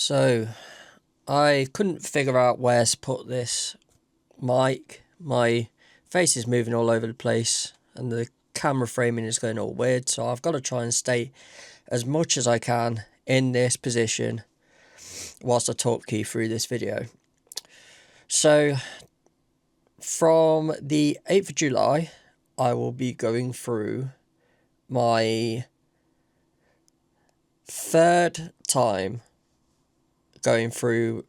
So, I couldn't figure out where to put this mic. My face is moving all over the place and the camera framing is going all weird, so I've got to try and stay as much as I can in this position whilst I talk you through this video. So, from the 8th of July, I will be going through my third time going through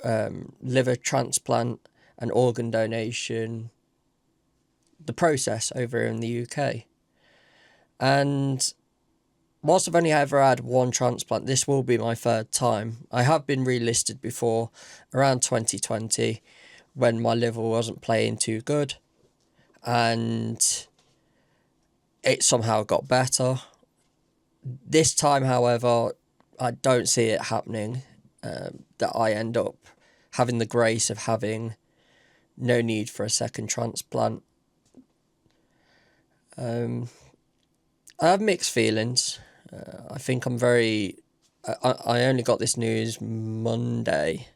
liver transplant and organ donation, the process over in the UK. And whilst I've only ever had one transplant, this will be my third time. I have been relisted before around 2020 when my liver wasn't playing too good, and it somehow got better. This time, however, I don't see it happening, that I end up having the grace of having no need for a second transplant. I have mixed feelings. I think I'm very... I only got this news Monday,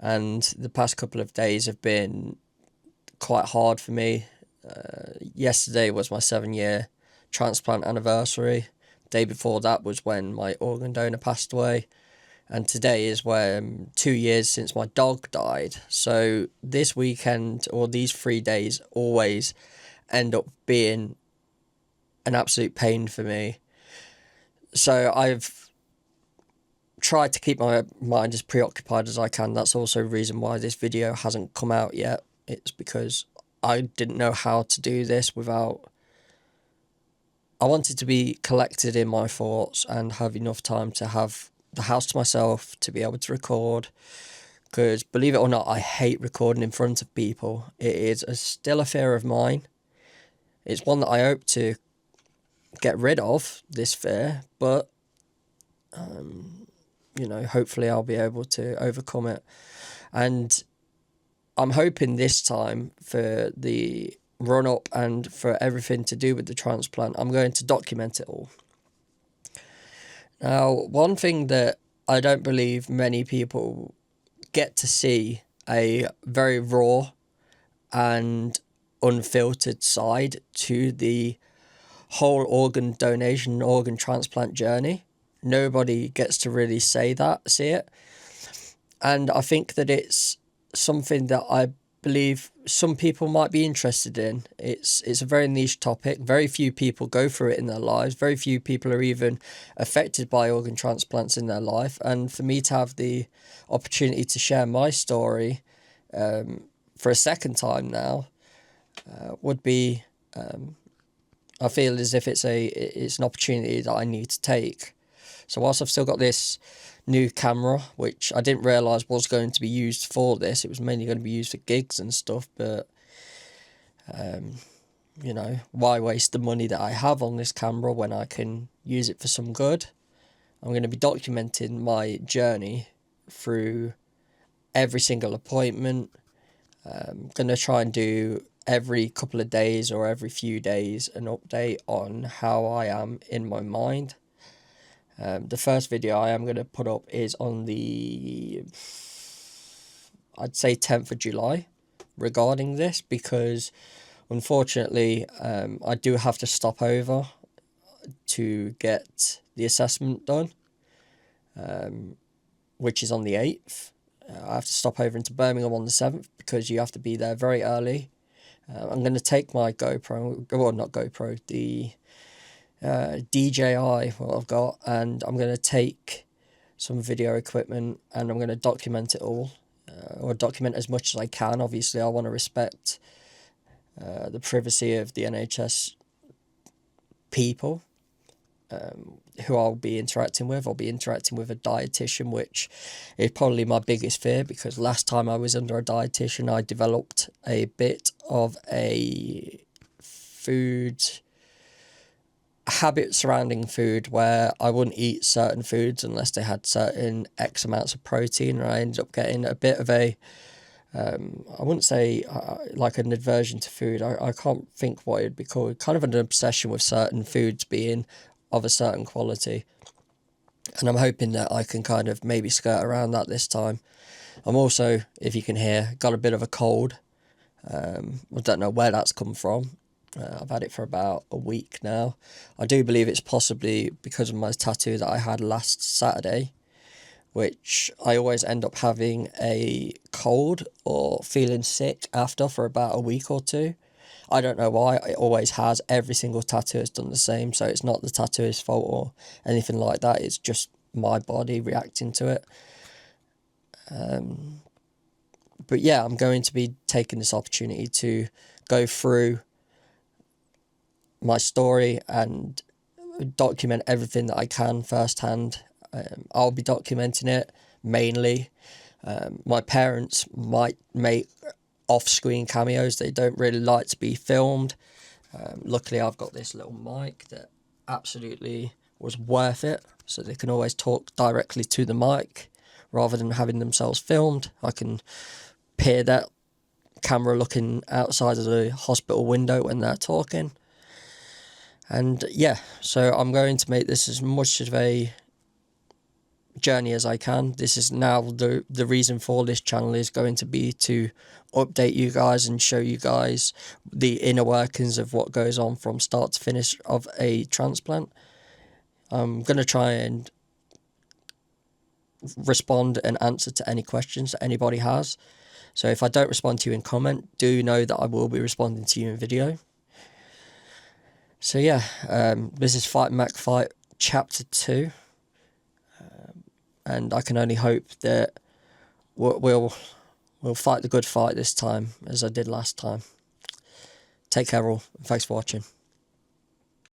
and the past couple of days have been quite hard for me. Yesterday was my 7-year transplant anniversary. The day before that was when my organ donor passed away. And today is when 2 years since my dog died. So this weekend, or these 3 days, always end up being an absolute pain for me. So I've tried to keep my mind as preoccupied as I can. That's also a reason why this video hasn't come out yet. It's because I didn't know how to do this without... I wanted to be collected in my thoughts and have enough time to have the house to myself to be able to record, because believe it or not, I hate recording in front of people. It is still a fear of mine. It's one that I hope to get rid of, this fear, but hopefully I'll be able to overcome it. And I'm hoping this time, for the run up and for everything to do with the transplant, I'm going to document it all. Now, one thing that I don't believe many people get to see, a very raw and unfiltered side to the whole organ donation, organ transplant journey. Nobody gets to really see it. And I think that it's something that I believe some people might be interested in. It's a very niche topic. Very few people go through it in their lives. Very few people are even affected by organ transplants in their life. And for me to have the opportunity to share my story for a second time now would be, I feel as if it's an opportunity that I need to take. So whilst I've still got this new camera, which I didn't realise was going to be used for this, it was mainly going to be used for gigs and stuff, but why waste the money that I have on this camera when I can use it for some good? I'm going to be documenting my journey through every single appointment. I'm going to try and do every couple of days or every few days an update on how I am in my mind. The first video I am going to put up is on the, I'd say 10th of July regarding this, because unfortunately I do have to stop over to get the assessment done, which is on the 8th. I have to stop over into Birmingham on the 7th because you have to be there very early. I'm going to take my GoPro, well not GoPro, the DJI, what I've got, and I'm going to take some video equipment and I'm going to document it all, or document as much as I can. Obviously I want to respect the privacy of the NHS people who I'll be interacting with. I'll be interacting with a dietitian, which is probably my biggest fear, because last time I was under a dietitian I developed a bit of a food habit surrounding food where I wouldn't eat certain foods unless they had certain X amounts of protein, and I ended up getting a bit of a I wouldn't say like an aversion to food. I can't think what it'd be called. Kind of an obsession with certain foods being of a certain quality. And I'm hoping that I can kind of maybe skirt around that this time. I'm also, if you can hear, got a bit of a cold. I don't know where that's come from. I've had it for about a week now. I do believe it's possibly because of my tattoo that I had last Saturday, which I always end up having a cold or feeling sick after for about a week or two. I don't know why. It always has. Every single tattoo has done the same, so it's not the tattooist's fault or anything like that. It's just my body reacting to it. But yeah, I'm going to be taking this opportunity to go through my story and document everything that I can firsthand. I'll be documenting it mainly. My parents might make off-screen cameos. They don't really like to be filmed. Luckily, I've got this little mic that absolutely was worth it, so they can always talk directly to the mic rather than having themselves filmed. I can peer that camera looking outside of the hospital window when they're talking. And yeah, so I'm going to make this as much of a journey as I can. This is now the reason for this channel is going to be to update you guys and show you guys the inner workings of what goes on from start to finish of a transplant. I'm going to try and respond and answer to any questions that anybody has. So if I don't respond to you in comment, do know that I will be responding to you in video. So yeah, this is FightMacFight Chapter 2. And I can only hope that we'll fight the good fight this time, as I did last time. Take care all, and thanks for watching.